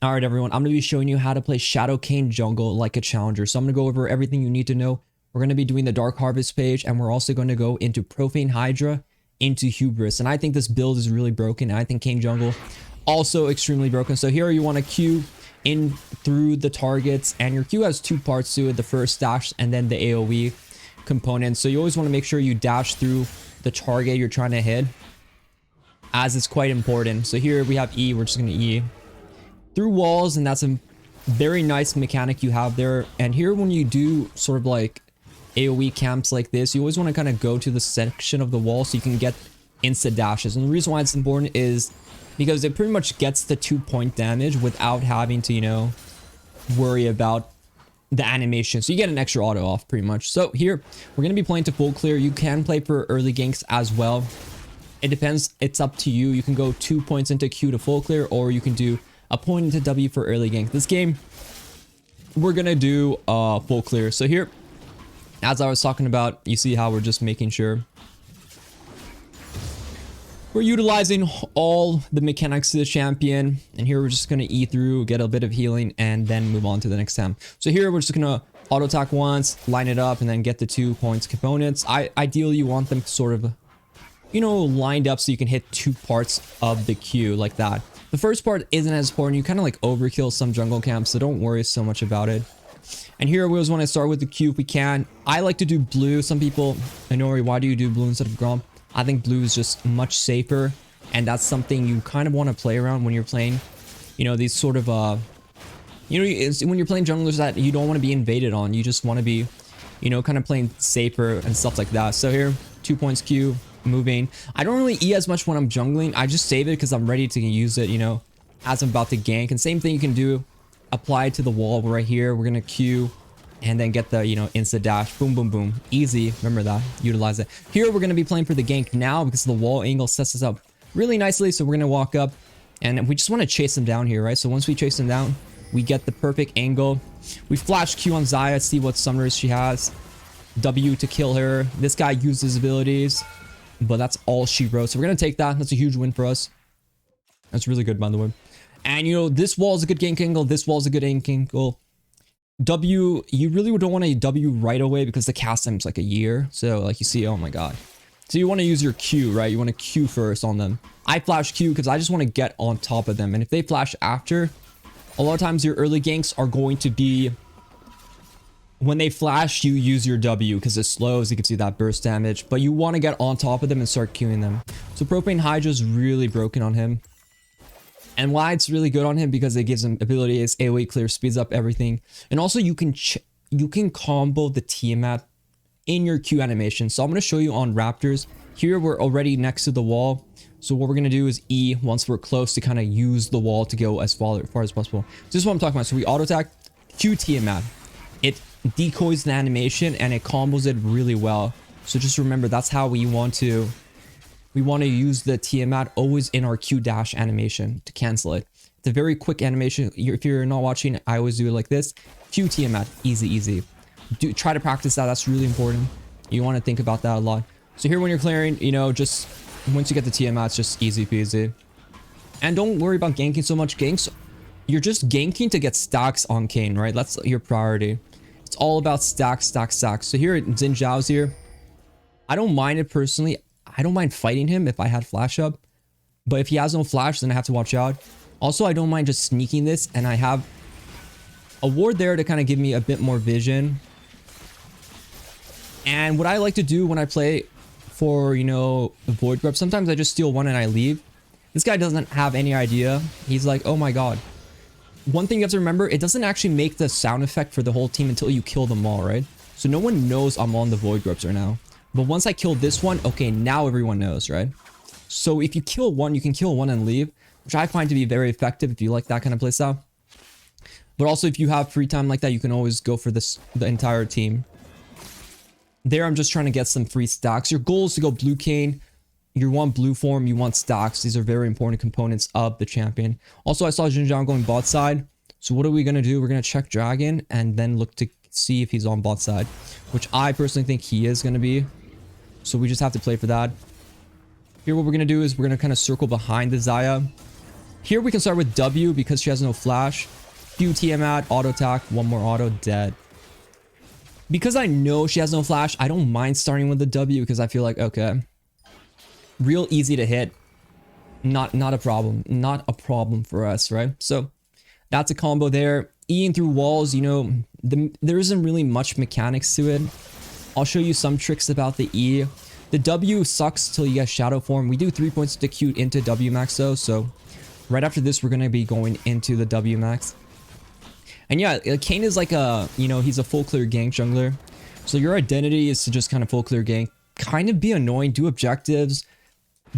All right, everyone, I'm going to be showing you how to play Shadow Kayn jungle like a challenger. So I'm going to go over everything you need to know. We're going to be doing the Dark Harvest page, and we're also going to go into Profane Hydra, into Hubris. And I think this build is really broken. And I think Kayn jungle also extremely broken. So here you want to Q in through the targets, and your Q has two parts to it, the first dash and then the AoE component. So you always want to make sure you dash through the target you're trying to hit, as it's quite important. So here we have E, we're just going to E through walls, and that's a very nice mechanic you have there. And here when you do sort of like AoE camps like this, you always want to kind of go to the section of the wall so you can get insta dashes. And the reason why it's important is because it pretty much gets the 2-point damage without having to, you know, worry about the animation. So you get an extra auto off pretty much. So here we're going to be playing to full clear. You can play for early ganks as well. It depends. It's up to you. You can go 2 points into Q to full clear, or you can do a point into W for early gank. This game, we're going to do full clear. So here, as I was talking about, you see how we're just making sure we're utilizing all the mechanics of the champion. And here we're just going to E through, get a bit of healing, and then move on to the next time. So here we're just going to auto attack once, line it up, and then get the 2 points components. Ideally, you want them sort of, you know, lined up so you can hit 2 parts of the Q like that. The first part isn't as important. You kind of like overkill some jungle camps, so don't worry so much about it. And here we always want to start with the Q if we can. I like to do blue. Some people, Inori, why do you do blue instead of Grom? I think blue is just much safer, and that's something you kind of want to play around when you're playing, you know, these sort of, you know, it's when you're playing junglers that you don't want to be invaded on. You just want to be, you know, kind of playing safer and stuff like that. So here, 2 points Q. Moving. I don't really E as much when I'm jungling. I just save it because I'm ready to use it, you know, as I'm about to gank. And same thing you can do, apply it to the wall right here. We're gonna Q and then get the, you know, insta dash. Boom, boom, boom. Easy. Remember that. Utilize it. Here we're gonna be playing for the gank now because the wall angle sets us up really nicely. So we're gonna walk up and we just want to chase them down here, right? So once we chase them down, we get the perfect angle. We flash Q on Xayah, see what summoners she has. W to kill her. This guy uses abilities, but that's all she wrote. So we're going to take that. That's a huge win for us. That's really good, by the way. And, you know, this wall is a good gank angle. This wall is a good gank angle. W, you really don't want a W right away because the cast time is like a year. So, like, you see, oh my god. So you want to use your Q, right? You want to Q first on them. I flash Q because I just want to get on top of them. And if they flash after, a lot of times your early ganks are going to be... When they flash, you use your W because it slows. You can see that burst damage, but you want to get on top of them and start queuing them. So Profane Hydra is really broken on him. And why it's really good on him, because it gives him abilities, AoE clear, speeds up everything. And also you can combo the Tiamat in your Q animation. So I'm going to show you on Raptors. Here we're already next to the wall. So what we're going to do is E once we're close to kind of use the wall to go as far as possible. So this is what I'm talking about. So we auto attack, Q Tiamat. It decoys the animation and it combos it really well. So just remember, that's how we want to use the Tiamat always in our Q dash animation to cancel it. It's a very quick animation. If you're not watching, I always do it like this. Q Tiamat, easy. Try to practice that. That's really important. You want to think about that a lot. So here when you're clearing, you know, just once you get the Tiamat, it's just easy peasy. And don't worry about ganking so much. Ganks, you're just ganking to get stacks on Kayn, right? That's your priority. It's all about stacks. So here, Xin Zhao's here. I don't mind it personally. I don't mind fighting him if I had flash up. But if he has no flash, then I have to watch out. Also, I don't mind just sneaking this. And I have a ward there to kind of give me a bit more vision. And what I like to do when I play for, you know, the Void Grub, sometimes I just steal one and I leave. This guy doesn't have any idea. He's like, oh my god. One thing you have to remember, it doesn't actually make the sound effect for the whole team until you kill them all, right? So no one knows I'm on the Void Grubs right now. But once I kill this one, okay, now everyone knows, right? So if you kill one, you can kill one and leave, which I find to be very effective if you like that kind of playstyle. But also if you have free time like that, you can always go for the entire team. There, I'm just trying to get some free stacks. Your goal is to go blue Kayn. You want blue form, you want stocks. These are very important components of the champion. Also, I saw Xin Zhao going bot side. So what are we going to do? We're going to check Dragon and then look to see if he's on bot side, which I personally think he is going to be. So we just have to play for that. Here, what we're going to do is we're going to kind of circle behind the Xayah. Here we can start with W because she has no flash. Q Tiamat, auto attack, one more auto, dead. Because I know she has no flash, I don't mind starting with the W because I feel like, okay, real easy to hit. Not a problem. Not a problem for us, right? So that's a combo there. E-ing through walls, you know, there isn't really much mechanics to it. I'll show you some tricks about the E. The W sucks till you get shadow form. We do 3 points to Q into W max though, so right after this we're gonna be going into the W max. And yeah, Kayn is like a, you know, he's a full clear gank jungler. So your identity is to just kind of full clear gank, kind of be annoying, do objectives,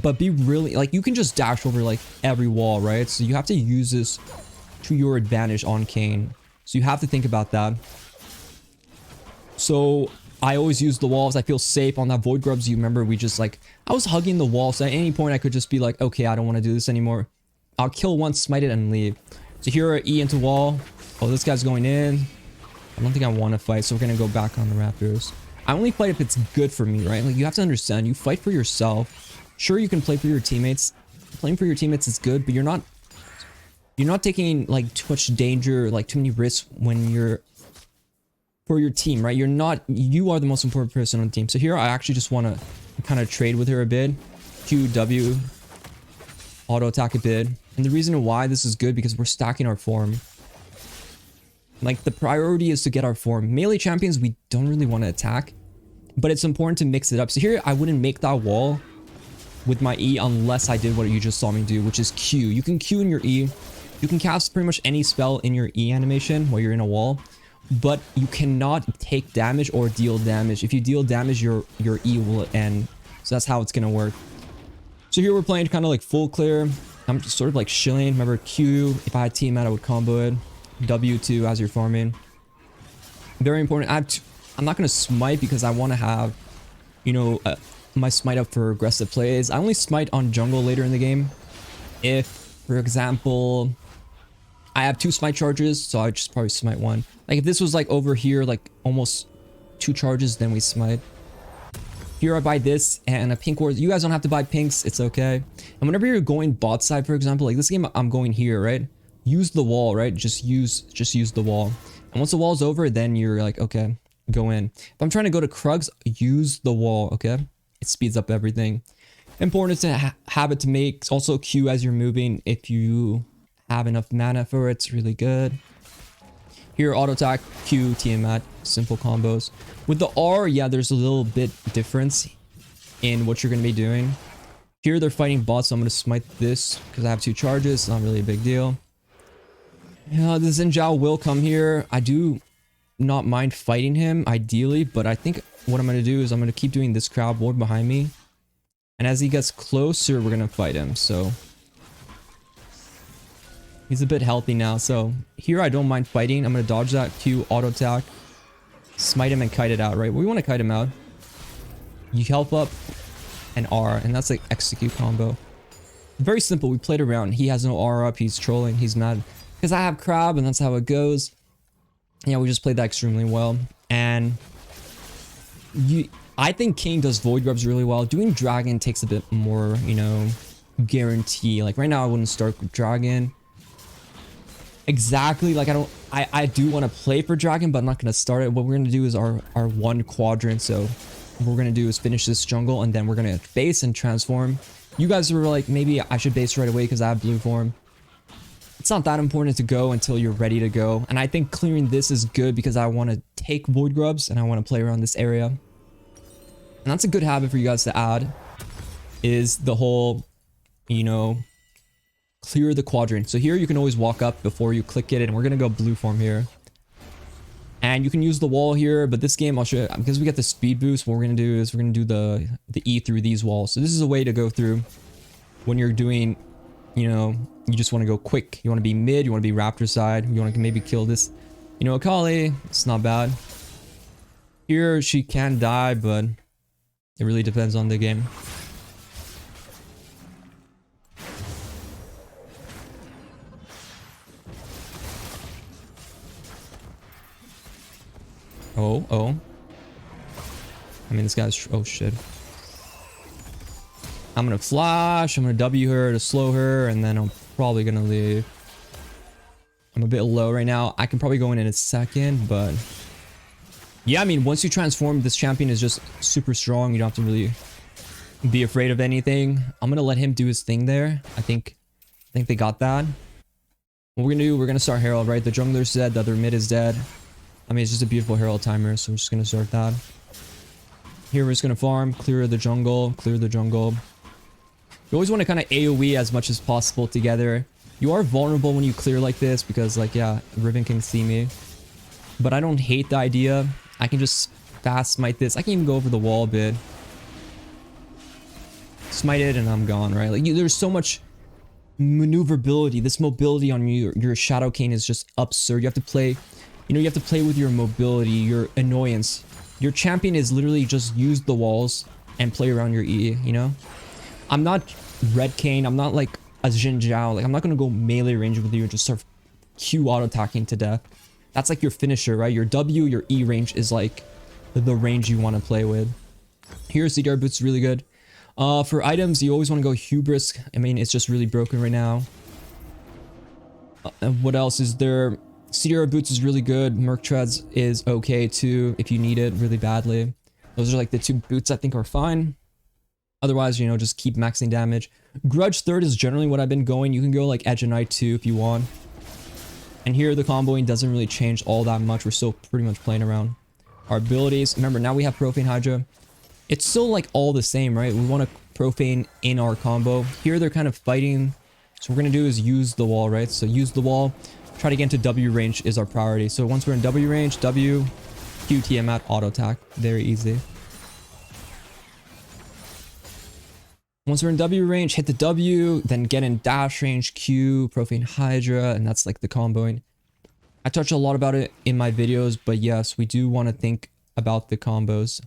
but be really, like, you can just dash over like every wall, right? So you have to use this to your advantage on Kayn. So you have to think about that. So I always use the walls. I feel safe on that void grubs. You remember we just like, I was hugging the wall. So at any point I could just be like, okay, I don't want to do this anymore. I'll kill once, smite it and leave. So here E into wall. Oh, this guy's going in. I don't think I want to fight. So we're going to go back on the Raptors. I only fight if it's good for me, right? Like you have to understand, you fight for yourself. Sure, you can play for your teammates. Playing for your teammates is good, but you're not taking like too much danger, like too many risks when you're for your team, right? You are the most important person on the team. So here I actually just want to kind of trade with her a bit. QW, auto attack a bit. And the reason why this is good because we're stacking our form. Like the priority is to get our form. Melee champions, we don't really want to attack, but it's important to mix it up. So here I wouldn't make that wall with my E unless I did what you just saw me do, which is Q. You can Q in your E. You can cast pretty much any spell in your E animation while you're in a wall, but you cannot take damage or deal damage. If you deal damage, your E will end. So that's how it's going to work. So here we're playing kind of like full clear. I'm just sort of like shilling. Remember Q, if I had Tiamat, I would combo it. W2 as you're farming. Very important. I'm not going to smite because I want to have, you know, my smite up for aggressive plays. I only smite on jungle later in the game. If, for example, I have 2 smite charges, so I would just probably smite 1. Like if this was like over here, like almost 2 charges, then we smite. Here I buy this and a pink ward. You guys don't have to buy pinks. It's okay. And whenever you're going bot side, for example, like this game, I'm going here, right? Use the wall, right? Just use the wall. And once the wall's over, then you're like, okay, go in. If I'm trying to go to Krugs, use the wall, okay? It speeds up everything. Important to have it to make. Also Q as you're moving. If you have enough mana for it, it's really good. Here, auto attack, Q, Tiamat, simple combos. With the R, yeah, there's a little bit difference in what you're going to be doing. Here, they're fighting bots, so I'm going to smite this because I have 2 charges. It's not really a big deal. Yeah, the Xin Zhao will come here. I do not mind fighting him, ideally, but I think what I'm going to do is I'm going to keep doing this crowd ward behind me. And as he gets closer, we're going to fight him, so... He's a bit healthy now, so here I don't mind fighting. I'm going to dodge that Q, auto attack, smite him and kite it out, right? We want to kite him out. You help up and R, and that's like execute combo. Very simple. We played around. He has no R up. He's trolling. He's mad because I have crab, and that's how it goes. Yeah, we just played that extremely well. And I think King does void grubs really well. Doing dragon takes a bit more, you know, guarantee. Like right now, I wouldn't start with dragon. Exactly, like I do want to play for dragon, but I'm not going to start it. What we're going to do is our 1 quadrant. So what we're going to do is finish this jungle, and then we're going to base and transform. You guys were like, maybe I should base right away because I have blue form. It's not that important to go until you're ready to go. And I think clearing this is good because I want to take void grubs and I want to play around this area. And that's a good habit for you guys to add, is the whole, you know, clear the quadrant. So here you can always walk up before you click it, and we're going to go blue form here. And you can use the wall here, but this game I'll show you, because we get the speed boost, what we're going to do is we're going to do the E through these walls. So this is a way to go through when you're doing, you know, you just want to go quick. You want to be mid, you want to be Raptor side, you want to maybe kill this, you know, Akali. It's not bad. Here she can die, but it really depends on the game. Oh. I mean, this guy's... Oh, shit. I'm gonna flash. I'm gonna W her to slow her, and then I'll probably gonna leave. I'm a bit low right now. I can probably go in a second, but yeah, I mean, once you transform, this champion is just super strong. You don't have to really be afraid of anything. I'm gonna let him do his thing there. I think they got that. What we're gonna do, we're gonna start Herald, right? The jungler's dead, the other mid is dead. I mean, it's just a beautiful Herald timer, so I'm just gonna start that. Here, we're just gonna farm, clear the jungle, clear the jungle. You always want to kind of AoE as much as possible together. You are vulnerable when you clear like this because, like, yeah, Riven can see me. But I don't hate the idea. I can just fast smite this. I can even go over the wall a bit. Smite it and I'm gone, right? Like, there's so much maneuverability. This mobility on your Shadow Kayn is just absurd. You have to play, you know, you have to play with your mobility, your annoyance. Your champion is literally just use the walls and play around your E, you know? I'm not Red Kayn. I'm not like a Xin Zhao. Like, I'm not going to go melee range with you and just start Q auto-attacking to death. That's like your finisher, right? Your W, your E range is like the range you want to play with. Here, CDR Boots really good. For items, you always want to go Hubris. I mean, it's just really broken right now. What else is there? CDR Boots is really good. Merc Treads is okay too if you need it really badly. Those are like the two boots I think are fine. Otherwise, you know, just keep maxing damage. Grudge third is generally what I've been going. You can go like Edge of Night too if you want. And here the comboing doesn't really change all that much. We're still pretty much playing around our abilities. Remember, now we have Profane Hydra. It's still like all the same, right? We want to Profane in our combo. Here they're kind of fighting. So what we're going to do is use the wall, right? So use the wall. Try to get into W range is our priority. So once we're in W range, W, Q, Tiamat, auto attack. Very easy. Once we're in W range, hit the W, then get in dash range, Q, Profane Hydra, and that's like the comboing. I touch a lot about it in my videos, but yes, we do want to think about the combos.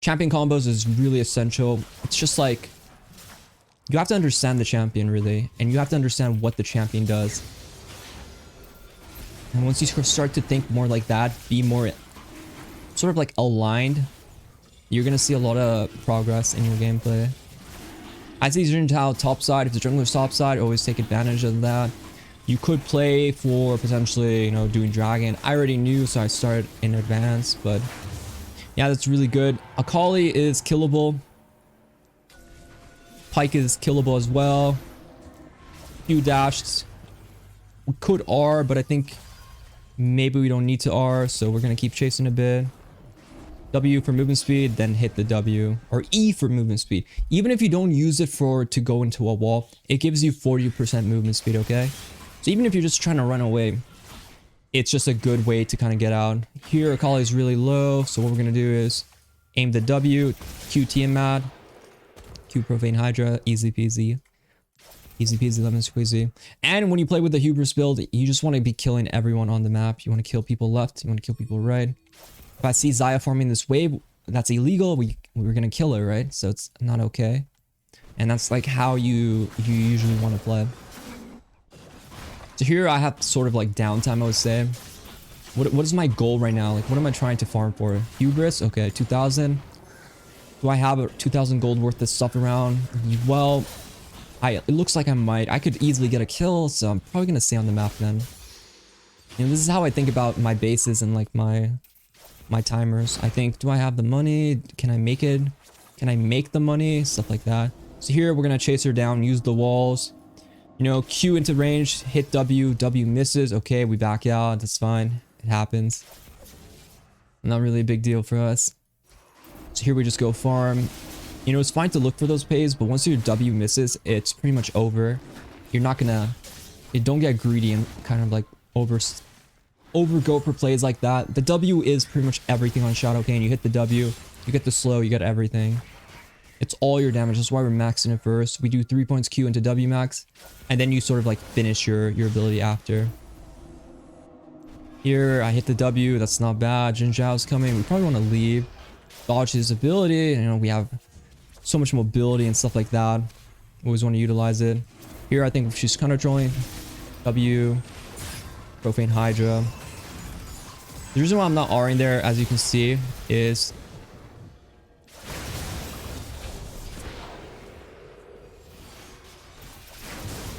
Champion combos is really essential. It's just like, you have to understand the champion really, and you have to understand what the champion does. And once you start to think more like that, be more sort of like aligned, you're going to see a lot of progress in your gameplay. I'd say Xin Zhao top side. If the jungler's top side, always take advantage of that. You could play for potentially, you know, doing dragon. I already knew, so I started in advance, but yeah, that's really good. Akali is killable. Pike is killable as well. Q dashed. We could R, but I think maybe we don't need to R, so we're gonna keep chasing a bit. W for movement speed, then hit the W, or E for movement speed. Even if you don't use it to go into a wall, it gives you 40% movement speed, okay? So even if you're just trying to run away, it's just a good way to kind of get out. Here, Akali is really low, so what we're gonna do is aim the W, Q Tiamat, Q Profane Hydra, easy peasy. Easy peasy lemon squeezy. And when you play with the Hubris build, you just want to be killing everyone on the map. You want to kill people left, you want to kill people right. If I see Xayah farming this wave, that's illegal. We're gonna kill her, right? So it's not okay. And that's like how you usually want to play. So here I have sort of like downtime, I would say. What is my goal right now? Like, what am I trying to farm for? Hubris? Okay, 2,000. Do I have a 2,000 gold worth of stuff around? Well, it looks like I might. I could easily get a kill, so I'm probably gonna stay on the map then. You know, this is how I think about my bases and like my timers. I think, do I have the money? Can I make it? Can I make the money? Stuff like that. So here we're gonna chase her down, use the walls. You know, Q into range, hit W, W misses. Okay, we back out. That's fine. It happens. Not really a big deal for us. So here we just go farm. You know, it's fine to look for those plays, but once your W misses, it's pretty much over. You're not gonna... don't get greedy and kind of like overgo for plays like that. The W is pretty much everything on Shadow Kayn. You hit the W, you get the slow, you get everything. It's all your damage. That's why we're maxing it first. We do 3 points Q into W max, and then you sort of like finish your ability after. Here, I hit the W. That's not bad. Xin Zhao's coming. We probably want to leave. Dodge his ability. You know, we have so much mobility and stuff like that. Always want to utilize it. Here, I think she's kind of trolling. W. Profane Hydra. The reason why I'm not R'ing there, as you can see, is...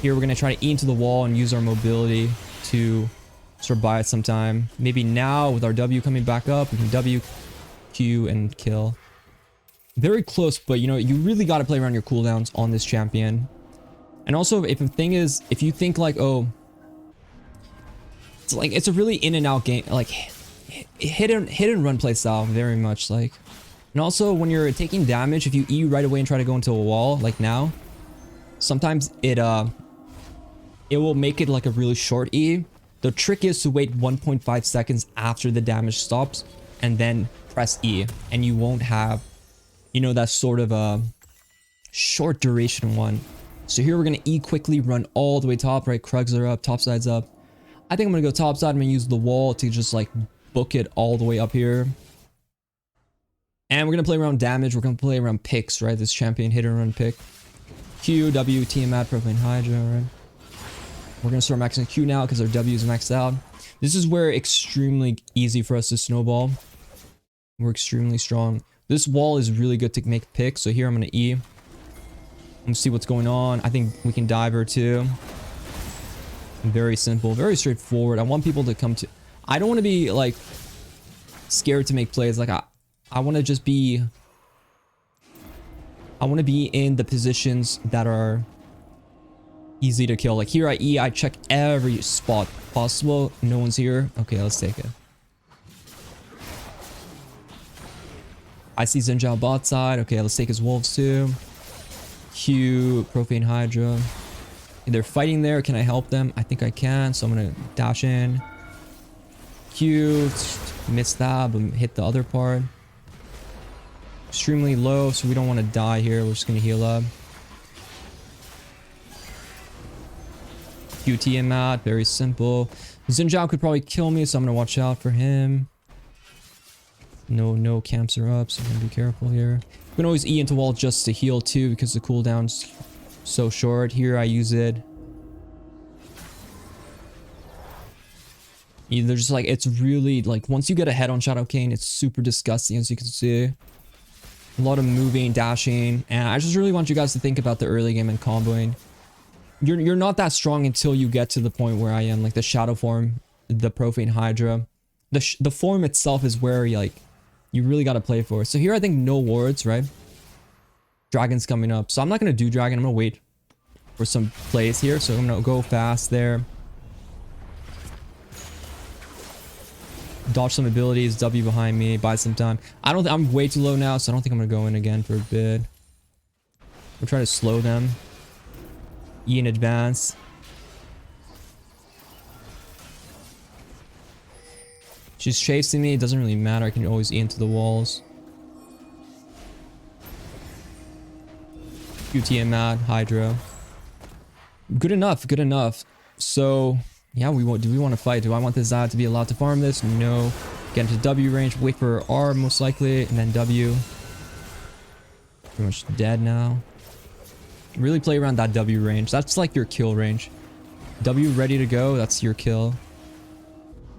Here we're going to try to E into the wall and use our mobility to sort of buy it some time. Maybe now with our W coming back up, we can W, Q, and kill. Very close, but you know, you really got to play around your cooldowns on this champion. And also, if the thing is, if you think like, oh, it's like, it's a really in and out game, like hit and run play style, very much like. And also when you're taking damage, if you E right away and try to go into a wall, like now, sometimes it will make it like a really short E. The trick is to wait 1.5 seconds after the damage stops and then press E, and you won't have, you know, that sort of a short duration one. So here we're going to E quickly, run all the way top, right? Krugs are up, top side's up. I think I'm going to go top side. I'm going to use the wall to just like book it all the way up here. And we're going to play around damage. We're going to play around picks, right? This champion hit and run pick. Q, W, Tiamat, Profane Hydra, right? We're going to start maxing Q now because our W is maxed out. This is where extremely easy for us to snowball. We're extremely strong. This wall is really good to make picks. So here I'm going to E. Let's see what's going on. I think we can dive her too. Very simple, very straightforward. I want people to come to... I don't want to be like scared to make plays. Like I want to just be... I want to be in the positions that are easy to kill. Like here I E, I check every spot possible. No one's here. Okay, let's take it. I see Xin Zhao bot side. Okay, let's take his wolves too. Q, Profane Hydra. They're fighting there. Can I help them? I think I can. So I'm going to dash in. Q, miss that, but hit the other part. Extremely low, so we don't want to die here. We're just going to heal up. QT him out. Very simple. Xin Zhao could probably kill me, so I'm going to watch out for him. No camps are up, so I'm going to be careful here. You can always E into wall just to heal too, because the cooldown's so short. Here I use it. Either just like, it's really like, once you get a head on Shadow Kayn, it's super disgusting, as you can see. A lot of moving, dashing, and I just really want you guys to think about the early game and comboing. You're not that strong until you get to the point where I am, like the Shadow form, the Profane Hydra. The form itself is where you really got to play for. So here I think no wards, right? Dragon's coming up. So I'm not going to do dragon. I'm going to wait for some plays here. So I'm going to go fast there. Dodge some abilities. W behind me. Buy some time. I'm way too low now, so I don't think I'm going to go in again for a bit. We'll try to slow them. E in advance. She's chasing me. It doesn't really matter. I can always E into the walls. QT and Mad, Hydra. Good enough, good enough. So, yeah, do we want to fight? Do I want this Zad to be allowed to farm this? No. Get into W range, wait for R most likely, and then W. Pretty much dead now. Really play around that W range. That's like your kill range. W ready to go, that's your kill.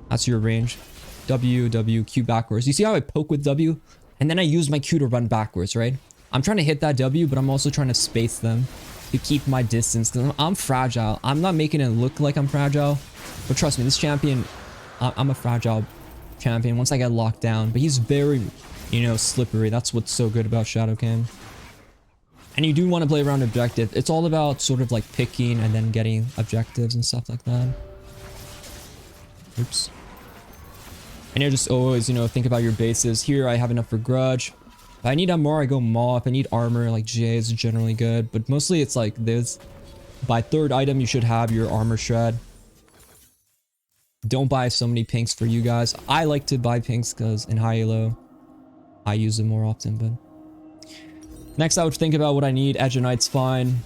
That's your range. W, W, Q backwards. You see how I poke with W? And then I use my Q to run backwards, right? I'm trying to hit that W, but I'm also trying to space them to keep my distance, because I'm fragile. I'm not making it look like I'm fragile, but trust me, this champion, I'm a fragile champion once I get locked down, but he's very, you know, slippery. That's what's so good about Shadow Kayn. And you do want to play around objective. It's all about sort of like picking and then getting objectives and stuff like that. Oops. And you just always, you know, think about your bases. Here I have enough for Grudge. If I need more, I go Maw. If I need armor, like GA is generally good. But mostly it's like this. By third item, you should have your armor shred. Don't buy so many pinks for you guys. I like to buy pinks because in high elo, I use them more often. But next, I would think about what I need. Edge of Knight's fine.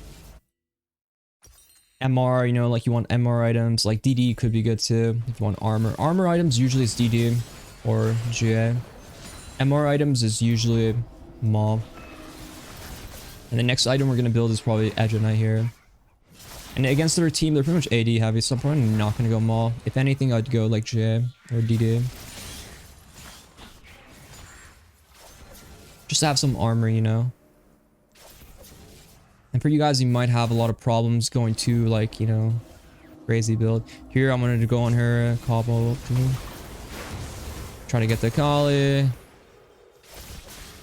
MR, you know, like you want MR items. Like DD could be good too if you want armor. Armor items usually is DD or GA. MR items is usually Maw. And the next item we're going to build is probably Edge of Knight here. And against their team, they're pretty much AD heavy, so I'm probably not going to go Maw. If anything, I'd go like GA or DD. Just to have some armor, you know. And for you guys, you might have a lot of problems going to like, you know, crazy build. Here, I'm going to go on her, Cobble, try to get the Kali.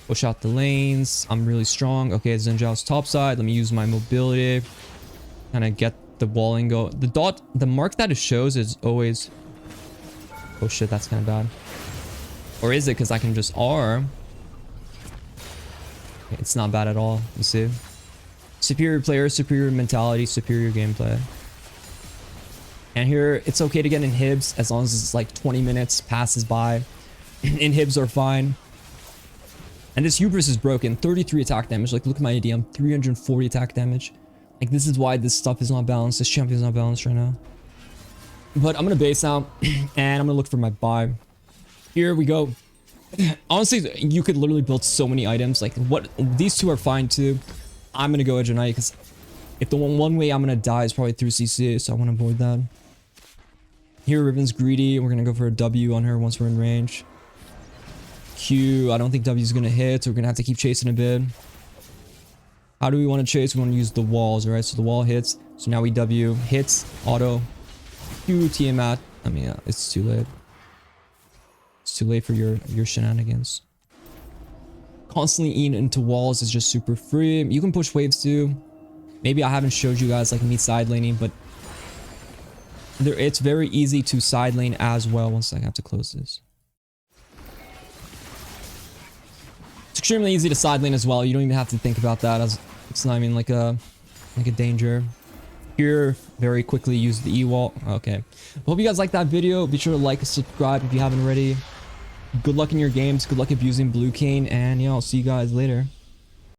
Push out the lanes. I'm really strong. Okay, Zinjao's top side. Let me use my mobility. Kind of get the walling go. The mark that it shows is always... Oh shit, that's kind of bad. Or is it because I can just R? It's not bad at all. You see? Superior player, superior mentality, superior gameplay. And here, it's okay to get inhibs as long as it's like 20 minutes passes by. Inhibs are fine. And this hubris is broken. 33 attack damage. Like, look at my AD. I'm 340 attack damage. Like, this is why this stuff is not balanced. This champion is not balanced right now. But I'm going to base out. And I'm going to look for my buy. Here we go. Honestly, you could literally build so many items. Like, what these two are fine too. I'm going to go Edge of Night because if the one way I'm going to die is probably through CC. So I want to avoid that. Here, Riven's greedy. We're going to go for a W on her once we're in range. Q, I don't think W is going to hit, so we're going to have to keep chasing a bit. How do we want to chase? We want to use the walls, right? So the wall hits. So now we W, hits, auto, Q, Tiamat. I mean, yeah, it's too late. It's too late for your shenanigans. Constantly eating into walls is just super free. You can push waves too. Maybe I haven't showed you guys like me side laning, but it's very easy to side lane as well. One second, I have to close this. It's extremely easy to side lane as well. You don't even have to think about that as it's not even like a danger. Here, very quickly use the E-wall. Okay. Hope you guys liked that video. Be sure to like and subscribe if you haven't already. Good luck in your games. Good luck abusing Blue Kayn. And yeah, I'll see you guys later.